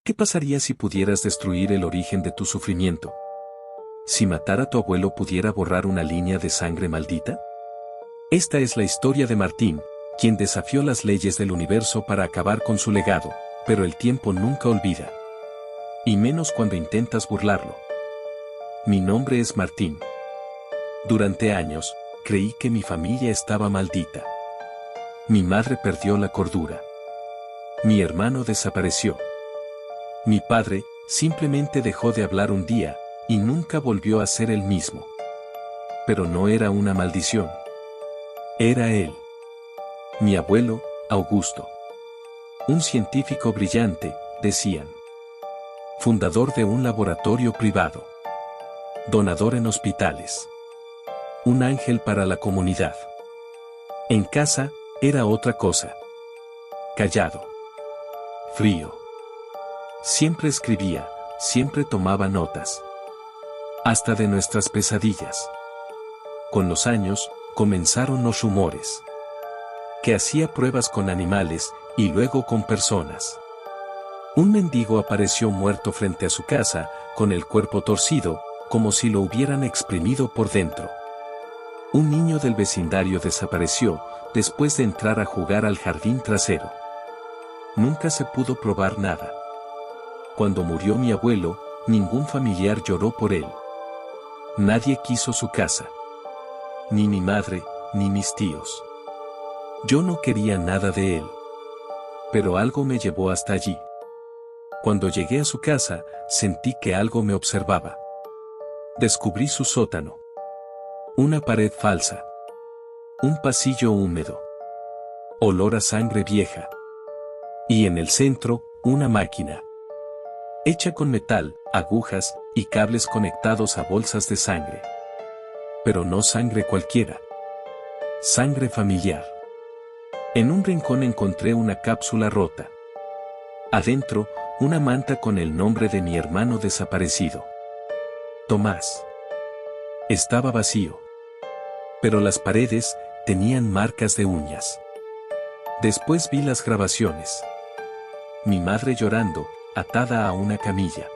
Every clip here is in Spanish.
¿Qué pasaría si pudieras destruir el origen de tu sufrimiento? Si matar a tu abuelo pudiera borrar una línea de sangre maldita. Esta es la historia de Martín, quien desafió las leyes del universo para acabar con su legado, pero el tiempo nunca olvida. Y menos cuando intentas burlarlo. Mi nombre es Martín. Durante años, creí que mi familia estaba maldita. Mi madre perdió la cordura. Mi hermano desapareció. Mi padre simplemente dejó de hablar un día, y nunca volvió a ser el mismo. Pero no era una maldición. Era él. Mi abuelo, Augusto. Un científico brillante, decían. Fundador de un laboratorio privado. Donador en hospitales. Un ángel para la comunidad. En casa, era otra cosa. Callado. Frío. Siempre escribía, siempre tomaba notas. Hasta de nuestras pesadillas. Con los años, comenzaron los rumores. Que hacía pruebas con animales, y luego con personas. Un mendigo apareció muerto frente a su casa, con el cuerpo torcido, como si lo hubieran exprimido por dentro. Un niño del vecindario desapareció, después de entrar a jugar al jardín trasero. Nunca se pudo probar nada. Cuando murió mi abuelo, ningún familiar lloró por él. Nadie quiso su casa. Ni mi madre, ni mis tíos. Yo no quería nada de él. Pero algo me llevó hasta allí. Cuando llegué a su casa, sentí que algo me observaba. Descubrí su sótano. Una pared falsa. Un pasillo húmedo. Olor a sangre vieja. Y en el centro, una máquina. Hecha con metal, agujas y cables conectados a bolsas de sangre. Pero no sangre cualquiera. Sangre familiar. En un rincón encontré una cápsula rota. Adentro, una manta con el nombre de mi hermano desaparecido. Tomás. Estaba vacío. Pero las paredes tenían marcas de uñas. Después vi las grabaciones. Mi madre llorando, atada a una camilla.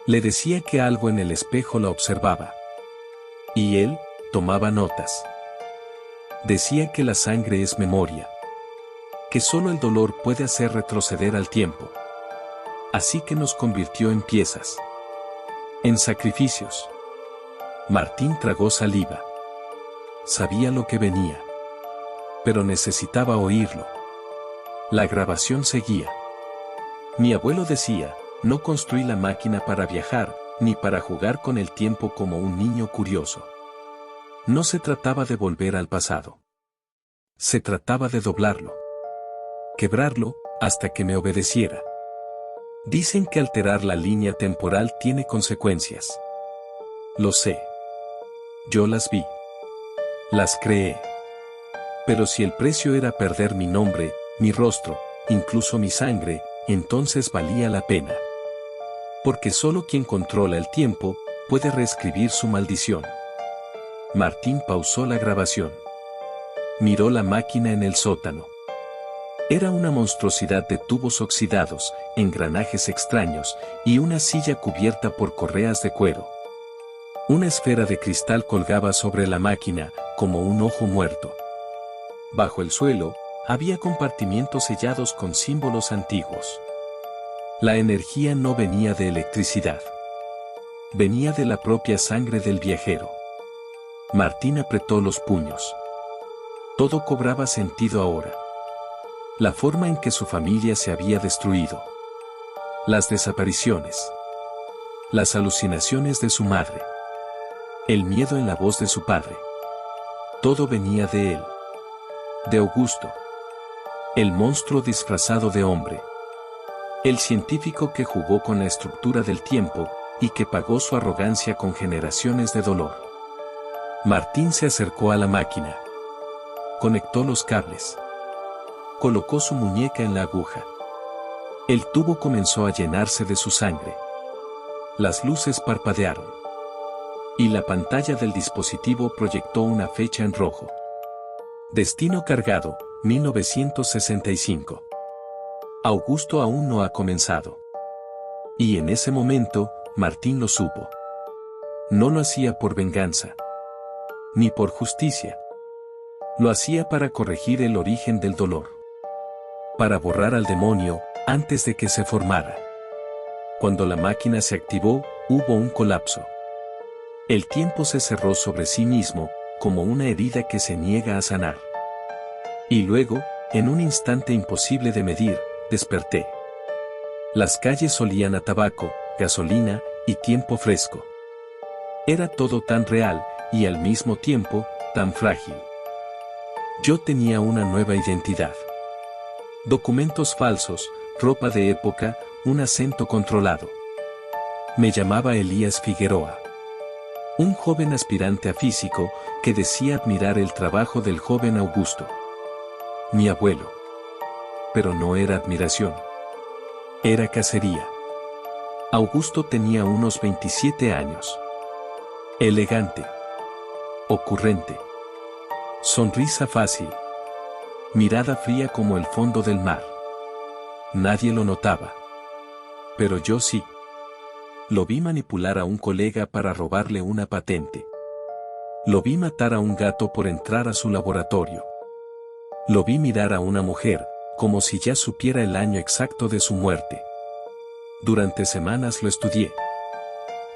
Le decía que algo en el espejo la observaba. Y él, tomaba notas. Decía que la sangre es memoria. Que solo el dolor puede hacer retroceder al tiempo. Así que nos convirtió en piezas. En sacrificios. Martín tragó saliva. Sabía lo que venía. Pero necesitaba oírlo. La grabación seguía. Mi abuelo decía, no construí la máquina para viajar, ni para jugar con el tiempo como un niño curioso. No se trataba de volver al pasado. Se trataba de doblarlo. Quebrarlo, hasta que me obedeciera. Dicen que alterar la línea temporal tiene consecuencias. Lo sé. Yo las vi. Las creé. Pero si el precio era perder mi nombre, mi rostro, incluso mi sangre, entonces valía la pena. Porque solo quien controla el tiempo, puede reescribir su maldición. Martín pausó la grabación. Miró la máquina en el sótano. Era una monstruosidad de tubos oxidados, engranajes extraños, y una silla cubierta por correas de cuero. Una esfera de cristal colgaba sobre la máquina, como un ojo muerto. Bajo el suelo, había compartimientos sellados con símbolos antiguos. La energía no venía de electricidad. Venía de la propia sangre del viajero. Martín apretó los puños. Todo cobraba sentido ahora. La forma en que su familia se había destruido. Las desapariciones. Las alucinaciones de su madre. El miedo en la voz de su padre. Todo venía de él. De Augusto. El monstruo disfrazado de hombre. El científico que jugó con la estructura del tiempo, y que pagó su arrogancia con generaciones de dolor. Martín se acercó a la máquina. Conectó los cables. Colocó su muñeca en la aguja. El tubo comenzó a llenarse de su sangre. Las luces parpadearon. Y la pantalla del dispositivo proyectó una fecha en rojo. Destino cargado, 1965. Augusto aún no ha comenzado. Y en ese momento, Martín lo supo. No lo hacía por venganza, ni por justicia. Lo hacía para corregir el origen del dolor. Para borrar al demonio, antes de que se formara. Cuando la máquina se activó, hubo un colapso. El tiempo se cerró sobre sí mismo, como una herida que se niega a sanar. Y luego, en un instante imposible de medir, desperté. Las calles olían a tabaco, gasolina y tiempo fresco. Era todo tan real, y al mismo tiempo, tan frágil. Yo tenía una nueva identidad. Documentos falsos, ropa de época, un acento controlado. Me llamaba Elías Figueroa. Un joven aspirante a físico, que decía admirar el trabajo del joven Augusto. Mi abuelo. Pero no era admiración. Era cacería. Augusto tenía unos 27 años. Elegante. Ocurrente. Sonrisa fácil. Mirada fría como el fondo del mar. Nadie lo notaba. Pero yo sí. Lo vi manipular a un colega para robarle una patente. Lo vi matar a un gato por entrar a su laboratorio. Lo vi mirar a una mujer, como si ya supiera el año exacto de su muerte. Durante semanas lo estudié.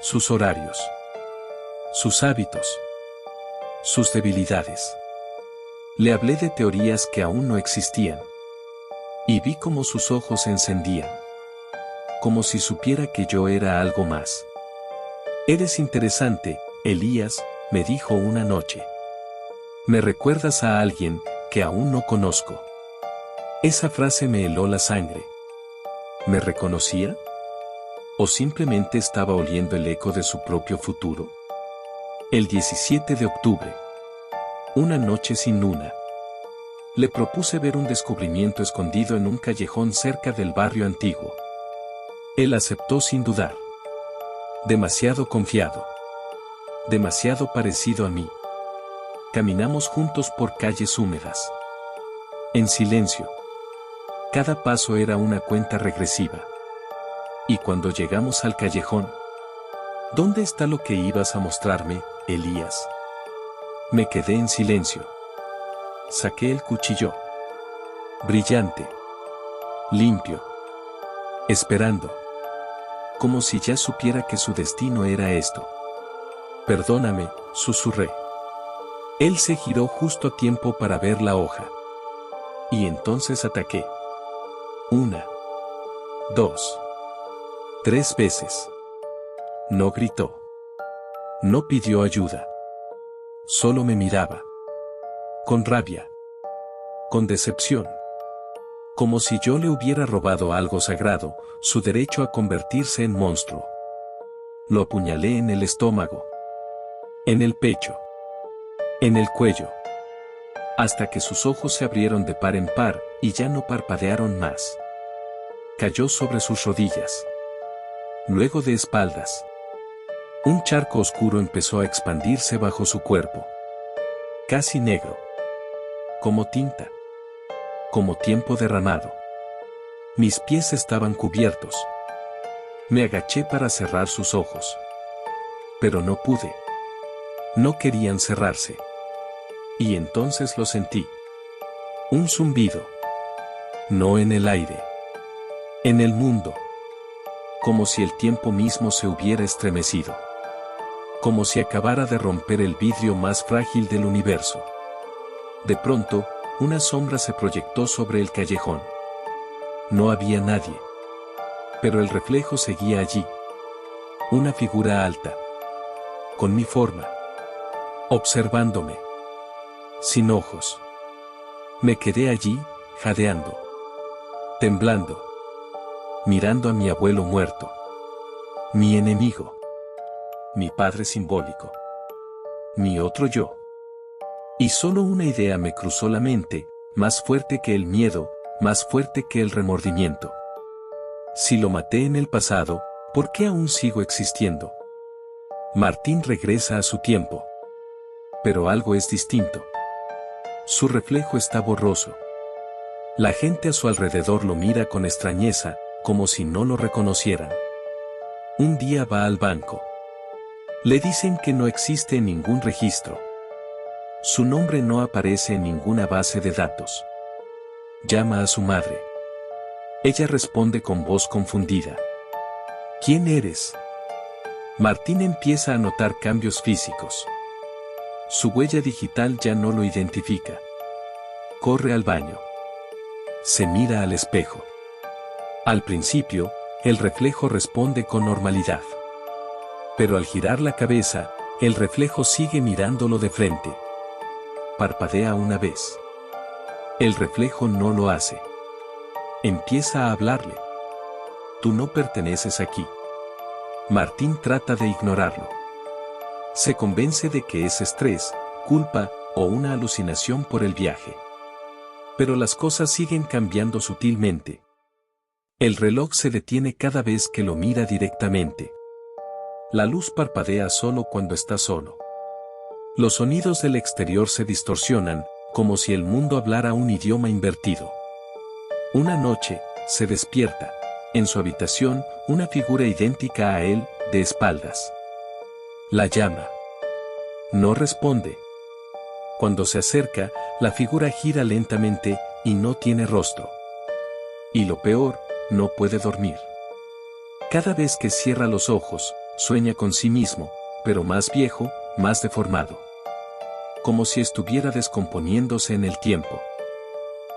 Sus horarios. Sus hábitos. Sus debilidades. Le hablé de teorías que aún no existían. Y vi cómo sus ojos se encendían. Como si supiera que yo era algo más. Eres interesante, Elías, me dijo una noche. Me recuerdas a alguien que aún no conozco. Esa frase me heló la sangre. ¿Me reconocía? ¿O simplemente estaba oliendo el eco de su propio futuro? El 17 de octubre. Una noche sin luna. Le propuse ver un descubrimiento escondido en un callejón cerca del barrio antiguo. Él aceptó sin dudar. Demasiado confiado. Demasiado parecido a mí. Caminamos juntos por calles húmedas. En silencio. Cada paso era una cuenta regresiva. Y cuando llegamos al callejón, ¿dónde está lo que ibas a mostrarme, Elías? Me quedé en silencio. Saqué el cuchillo. Brillante. Limpio. Esperando. Como si ya supiera que su destino era esto. Perdóname, susurré. Él se giró justo a tiempo para ver la hoja. Y entonces ataqué. 1, 2, 3 veces. No gritó. No pidió ayuda. Solo me miraba. Con rabia. Con decepción. Como si yo le hubiera robado algo sagrado, su derecho a convertirse en monstruo. Lo apuñalé en el estómago. En el pecho. En el cuello. Hasta que sus ojos se abrieron de par en par, y ya no parpadearon más. Cayó sobre sus rodillas. Luego de espaldas. Un charco oscuro empezó a expandirse bajo su cuerpo. Casi negro. Como tinta. Como tiempo derramado. Mis pies estaban cubiertos. Me agaché para cerrar sus ojos. Pero no pude. No querían cerrarse. Y entonces lo sentí. Un zumbido. No en el aire. En el mundo. Como si el tiempo mismo se hubiera estremecido. Como si acabara de romper el vidrio más frágil del universo. De pronto, una sombra se proyectó sobre el callejón. No había nadie. Pero el reflejo seguía allí. Una figura alta. Con mi forma. Observándome. Sin ojos. Me quedé allí, jadeando. Temblando. Mirando a mi abuelo muerto. Mi enemigo. Mi padre simbólico. Mi otro yo. Y solo una idea me cruzó la mente, más fuerte que el miedo, más fuerte que el remordimiento. Si lo maté en el pasado, ¿por qué aún sigo existiendo? Martín regresa a su tiempo. Pero algo es distinto. Su reflejo está borroso. La gente a su alrededor lo mira con extrañeza, como si no lo reconocieran. Un día va al banco. Le dicen que no existe ningún registro. Su nombre no aparece en ninguna base de datos. Llama a su madre. Ella responde con voz confundida. ¿Quién eres? Martín empieza a notar cambios físicos. Su huella digital ya no lo identifica. Corre al baño. Se mira al espejo. Al principio, el reflejo responde con normalidad. Pero al girar la cabeza, el reflejo sigue mirándolo de frente. Parpadea una vez. El reflejo no lo hace. Empieza a hablarle. Tú no perteneces aquí. Martín trata de ignorarlo. Se convence de que es estrés, culpa o una alucinación por el viaje. Pero las cosas siguen cambiando sutilmente. El reloj se detiene cada vez que lo mira directamente. La luz parpadea solo cuando está solo. Los sonidos del exterior se distorsionan, como si el mundo hablara un idioma invertido. Una noche, se despierta. En su habitación, una figura idéntica a él, de espaldas. La llama. No responde. Cuando se acerca, la figura gira lentamente, y no tiene rostro. Y lo peor, no puede dormir. Cada vez que cierra los ojos, sueña con sí mismo, pero más viejo, más deformado. Como si estuviera descomponiéndose en el tiempo.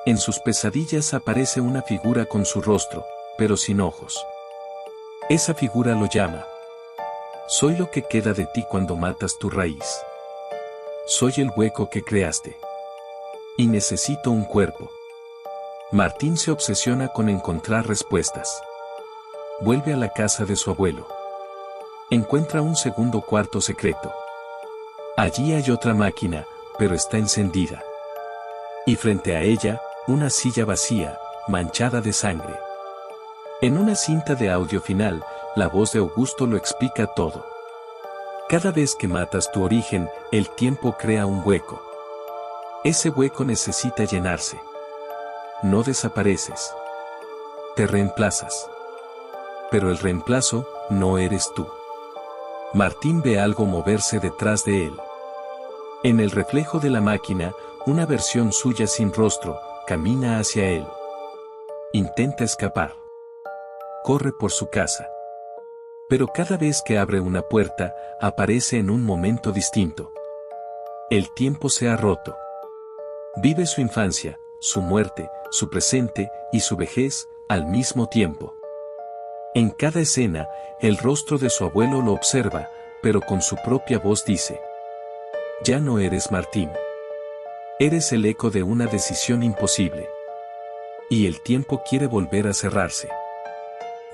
En sus pesadillas aparece una figura con su rostro, pero sin ojos. Esa figura lo llama. Soy lo que queda de ti cuando matas tu raíz. Soy el hueco que creaste. Y necesito un cuerpo. Martín se obsesiona con encontrar respuestas. Vuelve a la casa de su abuelo. Encuentra un segundo cuarto secreto. Allí hay otra máquina, pero está encendida. Y frente a ella, una silla vacía, manchada de sangre. En una cinta de audio final, la voz de Augusto lo explica todo. Cada vez que matas tu origen, el tiempo crea un hueco. Ese hueco necesita llenarse. No desapareces. Te reemplazas. Pero el reemplazo, no eres tú. Martín ve algo moverse detrás de él. En el reflejo de la máquina, una versión suya sin rostro, camina hacia él. Intenta escapar. Corre por su casa. Pero cada vez que abre una puerta, aparece en un momento distinto. El tiempo se ha roto. Vive su infancia, su muerte, su presente y su vejez, al mismo tiempo. En cada escena, el rostro de su abuelo lo observa, pero con su propia voz dice: ya no eres Martín. Eres el eco de una decisión imposible. Y el tiempo quiere volver a cerrarse.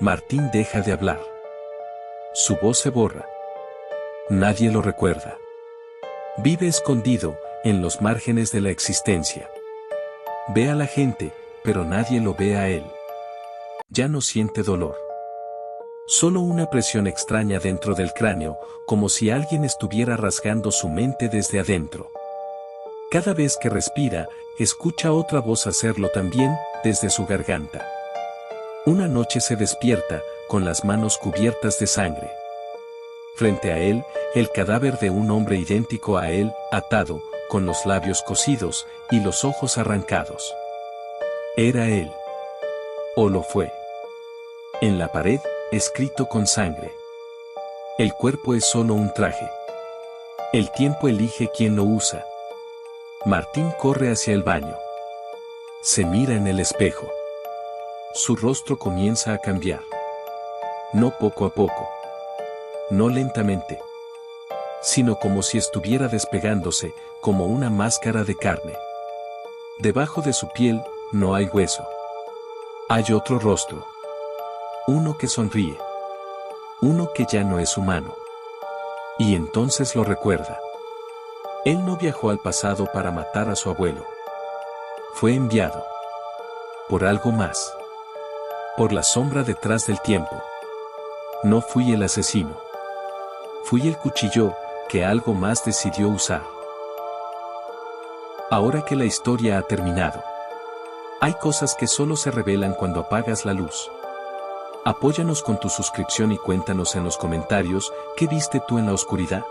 Martín deja de hablar. Su voz se borra. Nadie lo recuerda. Vive escondido, en los márgenes de la existencia. Ve a la gente, pero nadie lo ve a él. Ya no siente dolor. Solo una presión extraña dentro del cráneo, como si alguien estuviera rasgando su mente desde adentro. Cada vez que respira, escucha otra voz hacerlo también, desde su garganta. Una noche se despierta, con las manos cubiertas de sangre. Frente a él, el cadáver de un hombre idéntico a él, atado, con los labios cosidos, y los ojos arrancados. ¿Era él? ¿O lo fue? En la pared, escrito con sangre: el cuerpo es solo un traje. El tiempo elige quién lo usa. Martín corre hacia el baño. Se mira en el espejo. Su rostro comienza a cambiar. No poco a poco. No lentamente. Sino como si estuviera despegándose, como una máscara de carne. Debajo de su piel, no hay hueso. Hay otro rostro. Uno que sonríe. Uno que ya no es humano. Y entonces lo recuerda. Él no viajó al pasado para matar a su abuelo. Fue enviado. Por algo más. Por la sombra detrás del tiempo. No fui el asesino. Fui el cuchillo que algo más decidió usar. Ahora que la historia ha terminado. Hay cosas que solo se revelan cuando apagas la luz. Apóyanos con tu suscripción y cuéntanos en los comentarios qué viste tú en la oscuridad.